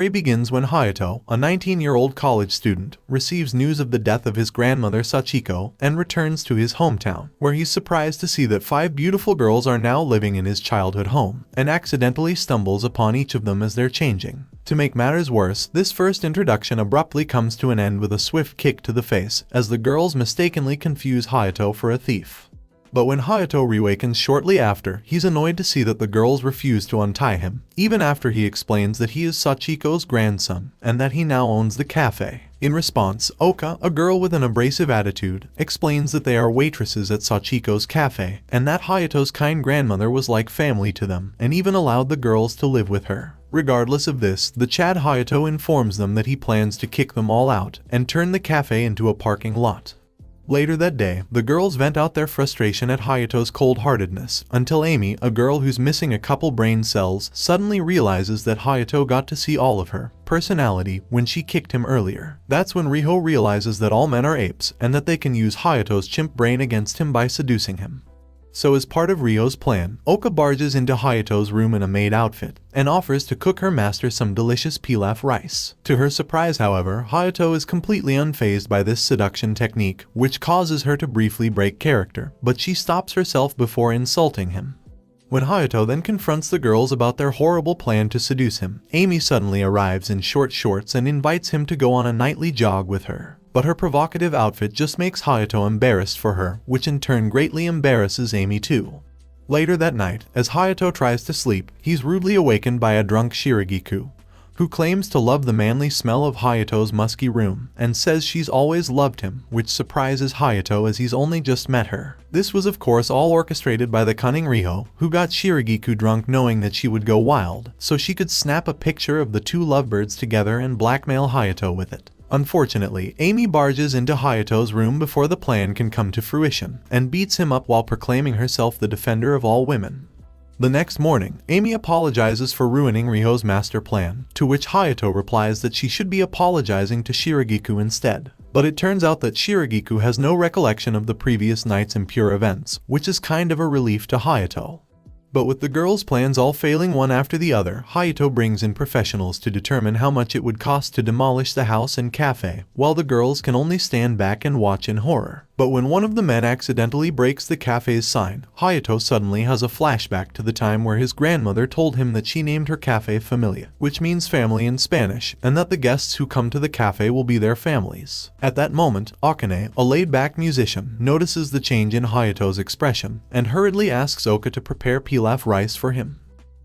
story begins when Hayato, a 19-year-old college student, receives news of the death of his grandmother Sachiko and returns to his hometown, where he's surprised to see that 5 beautiful girls are now living in his childhood home, and accidentally stumbles upon each of them as they're changing. To make matters worse, this first introduction abruptly comes to an end with a swift kick to the face, as the girls mistakenly confuse Hayato for a thief. But when Hayato reawakens shortly after, he's annoyed to see that the girls refuse to untie him, even after he explains that he is Sachiko's grandson, and that he now owns the cafe. In response, Oka, a girl with an abrasive attitude, explains that they are waitresses at Sachiko's cafe, and that Hayato's kind grandmother was like family to them, and even allowed the girls to live with her. Regardless of this, the Chad Hayato informs them that he plans to kick them all out, and turn the cafe into a parking lot. Later that day, the girls vent out their frustration at Hayato's cold-heartedness, until Amy, a girl who's missing a couple brain cells, suddenly realizes that Hayato got to see all of her personality when she kicked him earlier. That's when Riho realizes that all men are apes, and that they can use Hayato's chimp brain against him by seducing him. So as part of Riho's plan, Oka barges into Hayato's room in a maid outfit, and offers to cook her master some delicious pilaf rice. To her surprise, however, Hayato is completely unfazed by this seduction technique, which causes her to briefly break character, but she stops herself before insulting him. When Hayato then confronts the girls about their horrible plan to seduce him, Amy suddenly arrives in short shorts and invites him to go on a nightly jog with her. But her provocative outfit just makes Hayato embarrassed for her, which in turn greatly embarrasses Amy too. Later that night, as Hayato tries to sleep, he's rudely awakened by a drunk Shiragiku, who claims to love the manly smell of Hayato's musky room, and says she's always loved him, which surprises Hayato as he's only just met her. This was of course all orchestrated by the cunning Riho, who got Shiragiku drunk knowing that she would go wild, so she could snap a picture of the two lovebirds together and blackmail Hayato with it. Unfortunately, Amy barges into Hayato's room before the plan can come to fruition, and beats him up while proclaiming herself the defender of all women. The next morning, Amy apologizes for ruining Riho's master plan, to which Hayato replies that she should be apologizing to Shiragiku instead. But it turns out that Shiragiku has no recollection of the previous night's impure events, which is kind of a relief to Hayato. But with the girls' plans all failing one after the other, Hayato brings in professionals to determine how much it would cost to demolish the house and cafe, while the girls can only stand back and watch in horror. But when one of the men accidentally breaks the cafe's sign, Hayato suddenly has a flashback to the time where his grandmother told him that she named her cafe Familia, which means family in Spanish, and that the guests who come to the cafe will be their families. At that moment, Akane, a laid-back musician, notices the change in Hayato's expression, and hurriedly asks Oka to prepare pilaf rice for him.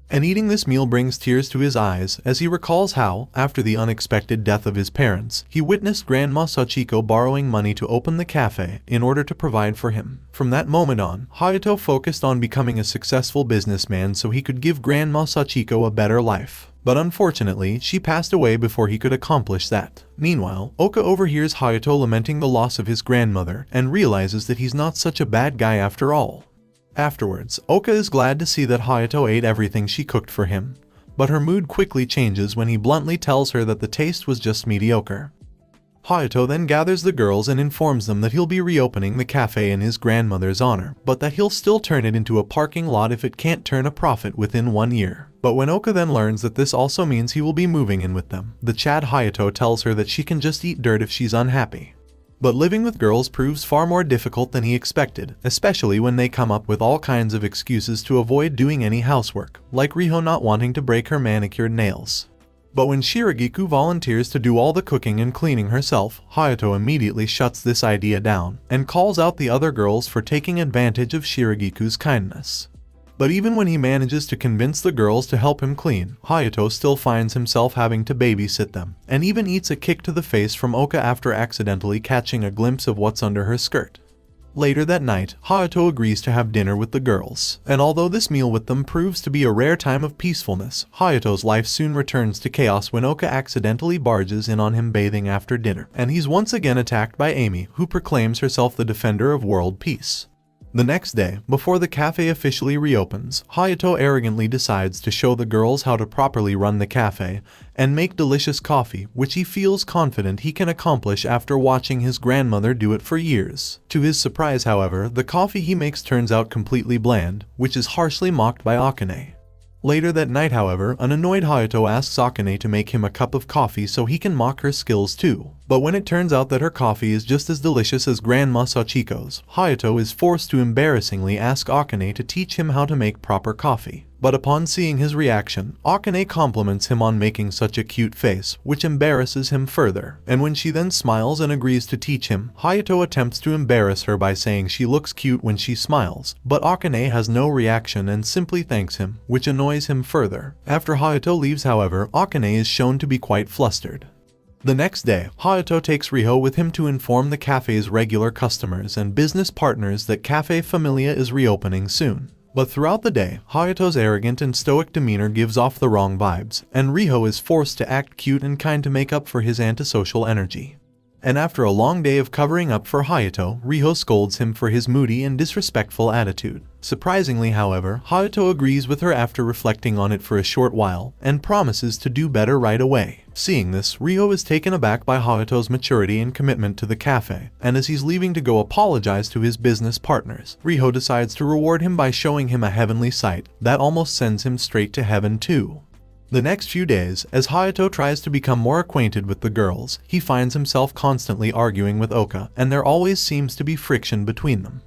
And eating this meal brings tears to his eyes as he recalls how, after the unexpected death of his parents, he witnessed Grandma Sachiko borrowing money to open the cafe in order to provide for him. From that moment on, Hayato focused on becoming a successful businessman so he could give Grandma Sachiko a better life. But unfortunately, she passed away before he could accomplish that. Meanwhile, Oka overhears Hayato lamenting the loss of his grandmother and realizes that he's not such a bad guy after all. Afterwards, Oka is glad to see that Hayato ate everything she cooked for him, but her mood quickly changes when he bluntly tells her that the taste was just mediocre. Hayato then gathers the girls and informs them that he'll be reopening the cafe in his grandmother's honor, but that he'll still turn it into a parking lot if it can't turn a profit within 1 year. But when Oka then learns that this also means he will be moving in with them, the Chad Hayato tells her that she can just eat dirt if she's unhappy. But living with girls proves far more difficult than he expected, especially when they come up with all kinds of excuses to avoid doing any housework, like Riho not wanting to break her manicured nails. But when Shiragiku volunteers to do all the cooking and cleaning herself, Hayato immediately shuts this idea down, and calls out the other girls for taking advantage of Shiragiku's kindness. But even when he manages to convince the girls to help him clean, Hayato still finds himself having to babysit them, and even eats a kick to the face from Oka after accidentally catching a glimpse of what's under her skirt. Later that night, Hayato agrees to have dinner with the girls, and although this meal with them proves to be a rare time of peacefulness, Hayato's life soon returns to chaos when Oka accidentally barges in on him bathing after dinner, and he's once again attacked by Amy, who proclaims herself the defender of world peace. The next day, before the cafe officially reopens, Hayato arrogantly decides to show the girls how to properly run the cafe and make delicious coffee, which he feels confident he can accomplish after watching his grandmother do it for years. To his surprise, however, the coffee he makes turns out completely bland, which is harshly mocked by Akane. Later that night, however, an annoyed Hayato asks Akane to make him a cup of coffee so he can mock her skills too. But when it turns out that her coffee is just as delicious as Grandma Sachiko's, Hayato is forced to embarrassingly ask Akane to teach him how to make proper coffee. But upon seeing his reaction, Akane compliments him on making such a cute face, which embarrasses him further. And when she then smiles and agrees to teach him, Hayato attempts to embarrass her by saying she looks cute when she smiles, but Akane has no reaction and simply thanks him, which annoys him further. After Hayato leaves, however, Akane is shown to be quite flustered. The next day, Hayato takes Riho with him to inform the cafe's regular customers and business partners that Café Familia is reopening soon. But throughout the day, Hayato's arrogant and stoic demeanor gives off the wrong vibes, and Riho is forced to act cute and kind to make up for his antisocial energy. And after a long day of covering up for Hayato, Riho scolds him for his moody and disrespectful attitude. Surprisingly, however, Hayato agrees with her after reflecting on it for a short while, and promises to do better right away. Seeing this, Riho is taken aback by Hayato's maturity and commitment to the cafe, and as he's leaving to go apologize to his business partners, Riho decides to reward him by showing him a heavenly sight that almost sends him straight to heaven too. The next few days, as Hayato tries to become more acquainted with the girls, he finds himself constantly arguing with Oka, and there always seems to be friction between them.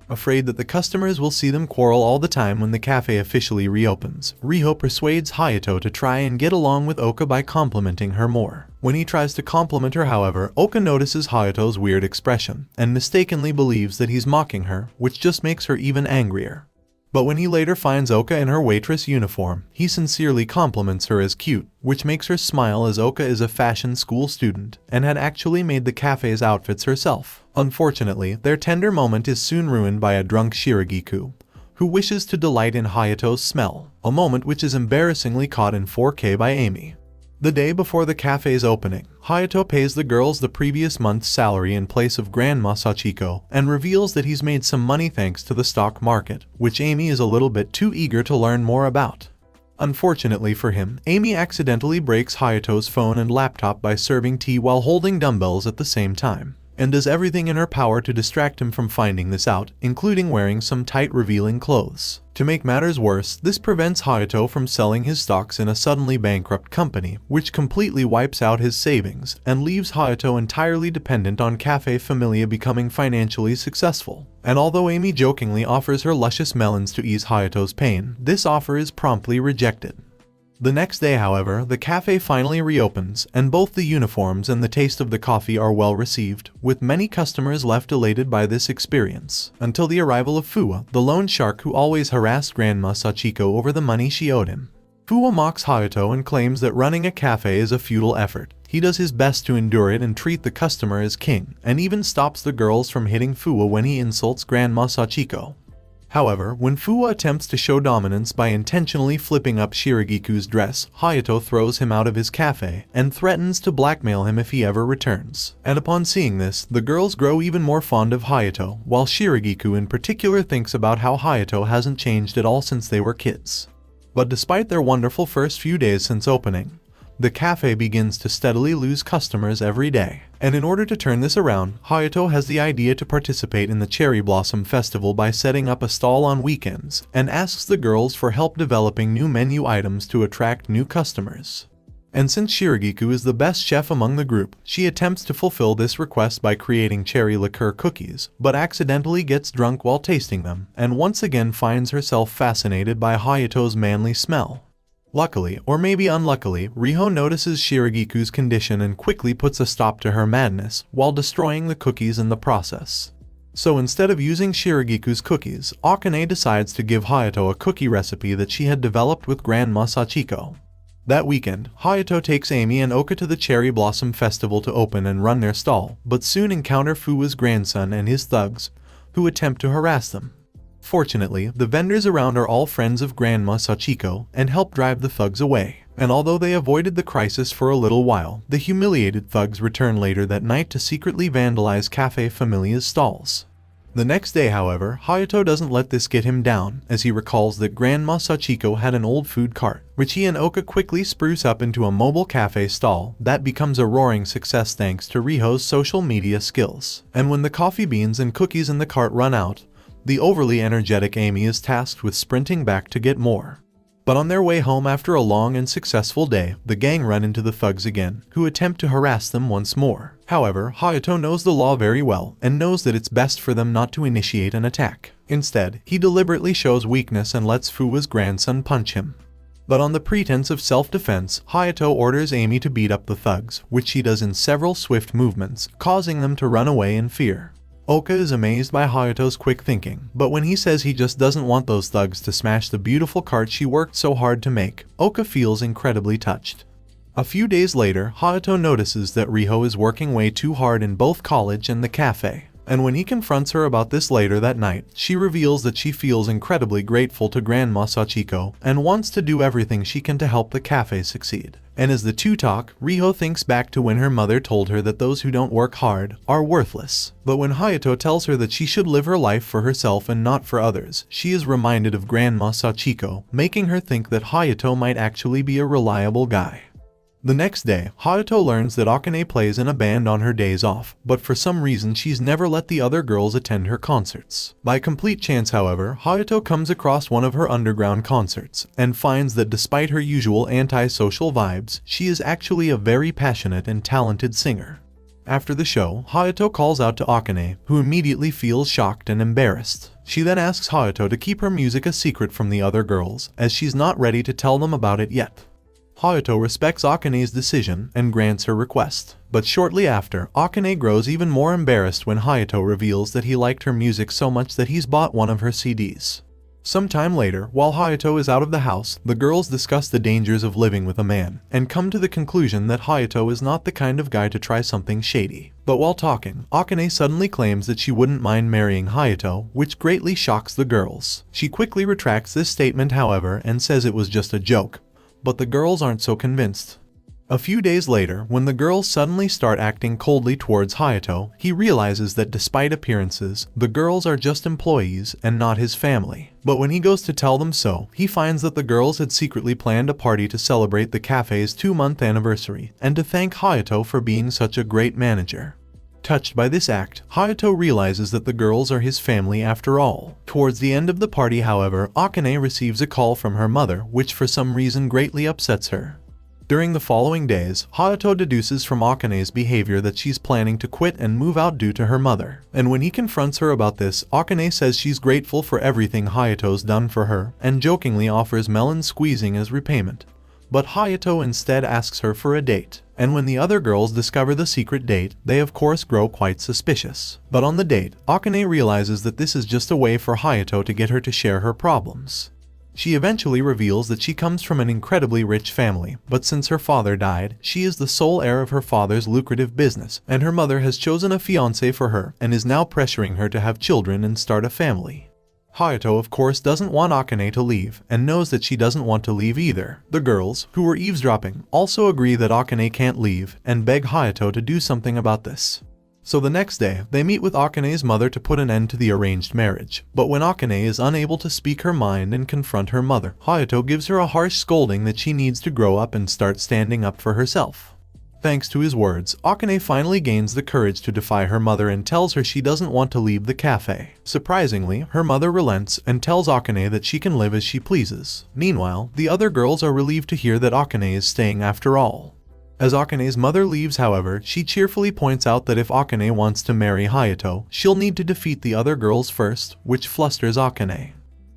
Afraid that the customers will see them quarrel all the time when the cafe officially reopens, Riho persuades Hayato to try and get along with Oka by complimenting her more. When he tries to compliment her, however, Oka notices Hayato's weird expression, and mistakenly believes that he's mocking her, which just makes her even angrier. But when he later finds Oka in her waitress uniform, he sincerely compliments her as cute, which makes her smile as Oka is a fashion school student and had actually made the cafe's outfits herself. Unfortunately, their tender moment is soon ruined by a drunk Shiragiku, who wishes to delight in Hayato's smell, a moment which is embarrassingly caught in 4K by Amy. The day before the cafe's opening, Hayato pays the girls the previous month's salary in place of Grandma Sachiko and reveals that he's made some money thanks to the stock market, which Amy is a little bit too eager to learn more about. Unfortunately for him, Amy accidentally breaks Hayato's phone and laptop by serving tea while holding dumbbells at the same time, and does everything in her power to distract him from finding this out, including wearing some tight revealing clothes. To make matters worse, this prevents Hayato from selling his stocks in a suddenly bankrupt company, which completely wipes out his savings and leaves Hayato entirely dependent on Café Familia becoming financially successful. And although Amy jokingly offers her luscious melons to ease Hayato's pain, this offer is promptly rejected. The next day, however, the cafe finally reopens, and both the uniforms and the taste of the coffee are well received, with many customers left elated by this experience, until the arrival of Fuwa, the loan shark who always harassed Grandma Sachiko over the money she owed him. Fuwa mocks Hayato and claims that running a cafe is a futile effort. He does his best to endure it and treat the customer as king, and even stops the girls from hitting Fuwa when he insults Grandma Sachiko. However, when Fuwa attempts to show dominance by intentionally flipping up Shiragiku's dress, Hayato throws him out of his cafe and threatens to blackmail him if he ever returns. And upon seeing this, the girls grow even more fond of Hayato, while Shiragiku in particular thinks about how Hayato hasn't changed at all since they were kids. But despite their wonderful first few days since opening, the cafe begins to steadily lose customers every day. And in order to turn this around, Hayato has the idea to participate in the Cherry Blossom Festival by setting up a stall on weekends, and asks the girls for help developing new menu items to attract new customers. And since Shiragiku is the best chef among the group, she attempts to fulfill this request by creating cherry liqueur cookies, but accidentally gets drunk while tasting them, and once again finds herself fascinated by Hayato's manly smell. Luckily, or maybe unluckily, Riho notices Shiragiku's condition and quickly puts a stop to her madness, while destroying the cookies in the process. So instead of using Shiragiku's cookies, Akane decides to give Hayato a cookie recipe that she had developed with Grandma Sachiko. That weekend, Hayato takes Amy and Oka to the Cherry Blossom Festival to open and run their stall, but soon encounter Fuwa's grandson and his thugs, who attempt to harass them. Fortunately, the vendors around are all friends of Grandma Sachiko and help drive the thugs away. And although they avoided the crisis for a little while, the humiliated thugs return later that night to secretly vandalize Café Familia's stalls. The next day, however, Hayato doesn't let this get him down, as he recalls that Grandma Sachiko had an old food cart, which he and Oka quickly spruce up into a mobile cafe stall that becomes a roaring success thanks to Riho's social media skills. And when the coffee beans and cookies in the cart run out, the overly energetic Amy is tasked with sprinting back to get more. But on their way home after a long and successful day, the gang run into the thugs again, who attempt to harass them once more. However, Hayato knows the law very well and knows that it's best for them not to initiate an attack. Instead, he deliberately shows weakness and lets Fuwa's grandson punch him. But on the pretense of self-defense, Hayato orders Amy to beat up the thugs, which she does in several swift movements, causing them to run away in fear. Oka is amazed by Hayato's quick thinking, but when he says he just doesn't want those thugs to smash the beautiful cart she worked so hard to make, Oka feels incredibly touched. A few days later, Hayato notices that Riho is working way too hard in both college and the cafe. And when he confronts her about this later that night, she reveals that she feels incredibly grateful to Grandma Sachiko and wants to do everything she can to help the cafe succeed. And as the two talk, Riho thinks back to when her mother told her that those who don't work hard are worthless. But when Hayato tells her that she should live her life for herself and not for others, she is reminded of Grandma Sachiko, making her think that Hayato might actually be a reliable guy. The next day, Hayato learns that Akane plays in a band on her days off, but for some reason she's never let the other girls attend her concerts. By complete chance, however, Hayato comes across one of her underground concerts, and finds that despite her usual anti-social vibes, she is actually a very passionate and talented singer. After the show, Hayato calls out to Akane, who immediately feels shocked and embarrassed. She then asks Hayato to keep her music a secret from the other girls, as she's not ready to tell them about it yet. Hayato respects Akane's decision and grants her request. But shortly after, Akane grows even more embarrassed when Hayato reveals that he liked her music so much that he's bought one of her CDs. Sometime later, while Hayato is out of the house, the girls discuss the dangers of living with a man, and come to the conclusion that Hayato is not the kind of guy to try something shady. But while talking, Akane suddenly claims that she wouldn't mind marrying Hayato, which greatly shocks the girls. She quickly retracts this statement, however, and says it was just a joke. But the girls aren't so convinced. A few days later, when the girls suddenly start acting coldly towards Hayato, he realizes that despite appearances, the girls are just employees and not his family. But when he goes to tell them so, he finds that the girls had secretly planned a party to celebrate the cafe's 2-month anniversary and to thank Hayato for being such a great manager. Touched by this act, Hayato realizes that the girls are his family after all. Towards the end of the party, however, Akane receives a call from her mother, which for some reason greatly upsets her. During the following days, Hayato deduces from Akane's behavior that she's planning to quit and move out due to her mother. And when he confronts her about this, Akane says she's grateful for everything Hayato's done for her, and jokingly offers melon squeezing as repayment. But Hayato instead asks her for a date. And when the other girls discover the secret date, they of course grow quite suspicious. But on the date, Akane realizes that this is just a way for Hayato to get her to share her problems. She eventually reveals that she comes from an incredibly rich family, but since her father died, she is the sole heir of her father's lucrative business, and her mother has chosen a fiancé for her and is now pressuring her to have children and start a family. Hayato of course doesn't want Akane to leave, and knows that she doesn't want to leave either. The girls, who were eavesdropping, also agree that Akane can't leave, and beg Hayato to do something about this. So the next day, they meet with Akane's mother to put an end to the arranged marriage. But when Akane is unable to speak her mind and confront her mother, Hayato gives her a harsh scolding that she needs to grow up and start standing up for herself. Thanks to his words, Akane finally gains the courage to defy her mother and tells her she doesn't want to leave the cafe. Surprisingly, her mother relents and tells Akane that she can live as she pleases. Meanwhile, the other girls are relieved to hear that Akane is staying after all. As Akane's mother leaves, however, she cheerfully points out that if Akane wants to marry Hayato, she'll need to defeat the other girls first, which flusters Akane.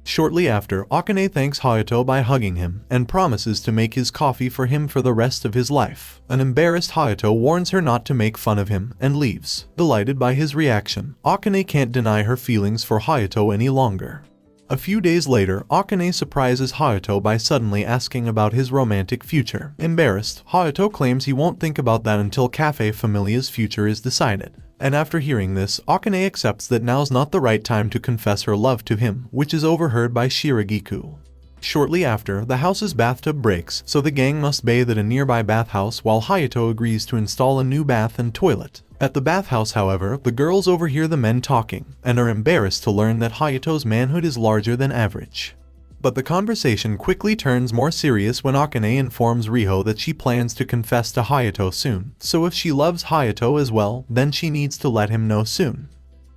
Shortly after, Akane thanks Hayato by hugging him, and promises to make his coffee for him for the rest of his life. An embarrassed Hayato warns her not to make fun of him, and leaves. Delighted by his reaction, Akane can't deny her feelings for Hayato any longer. A few days later, Akane surprises Hayato by suddenly asking about his romantic future. Embarrassed, Hayato claims he won't think about that until Café Familia's future is decided. And after hearing this, Akane accepts that now's not the right time to confess her love to him, which is overheard by Shiragiku. Shortly after, the house's bathtub breaks, so the gang must bathe at a nearby bathhouse while Hayato agrees to install a new bath and toilet. At the bathhouse, however, the girls overhear the men talking, and are embarrassed to learn that Hayato's manhood is larger than average. But the conversation quickly turns more serious when Akane informs Riho that she plans to confess to Hayato soon, so if she loves Hayato as well, then she needs to let him know soon.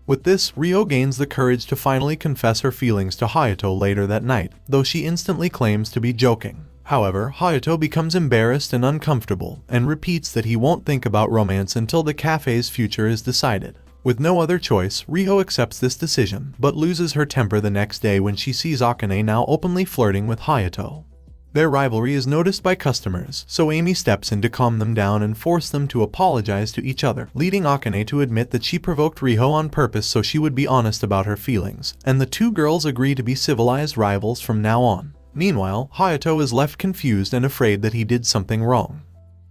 With this, Rio gains the courage to finally confess her feelings to Hayato later that night, though she instantly claims to be joking. However, Hayato becomes embarrassed and uncomfortable, and repeats that he won't think about romance until the cafe's future is decided. With no other choice, Rio accepts this decision, but loses her temper the next day when she sees Akane now openly flirting with Hayato. Their rivalry is noticed by customers, so Amy steps in to calm them down and force them to apologize to each other, leading Akane to admit that she provoked Rio on purpose so she would be honest about her feelings, and the two girls agree to be civilized rivals from now on. Meanwhile, Hayato is left confused and afraid that he did something wrong.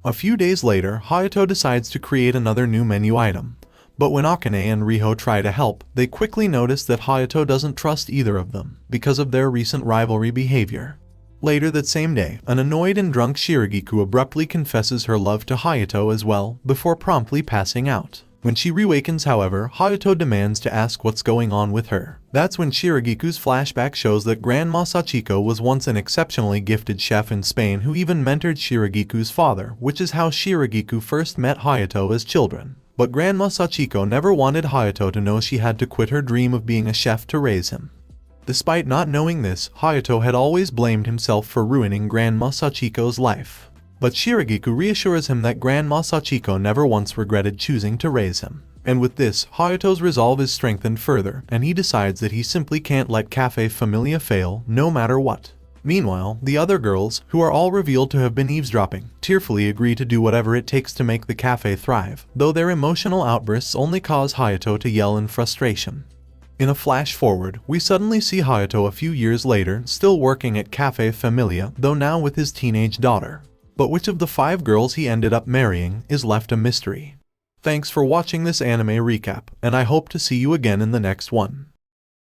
A few days later, Hayato decides to create another new menu item. But when Akane and Rio try to help, they quickly notice that Hayato doesn't trust either of them, because of their recent rivalry behavior. Later that same day, an annoyed and drunk Shiragiku abruptly confesses her love to Hayato as well, before promptly passing out. When she reawakens, however, Hayato demands to ask what's going on with her. That's when Shiragiku's flashback shows that Grandma Sachiko was once an exceptionally gifted chef in Spain who even mentored Shiragiku's father, which is how Shiragiku first met Hayato as children. But Grandma Sachiko never wanted Hayato to know she had to quit her dream of being a chef to raise him. Despite not knowing this, Hayato had always blamed himself for ruining Grandma Sachiko's life. But Shiragiku reassures him that Grandma Sachiko never once regretted choosing to raise him. And with this, Hayato's resolve is strengthened further, and he decides that he simply can't let Café Familia fail, no matter what. Meanwhile, the other girls, who are all revealed to have been eavesdropping, tearfully agree to do whatever it takes to make the cafe thrive, though their emotional outbursts only cause Hayato to yell in frustration. In a flash forward, we suddenly see Hayato a few years later, still working at Café Familia, though now with his teenage daughter. But which of the 5 girls he ended up marrying is left a mystery. Thanks for watching this anime recap, and I hope to see you again in the next one.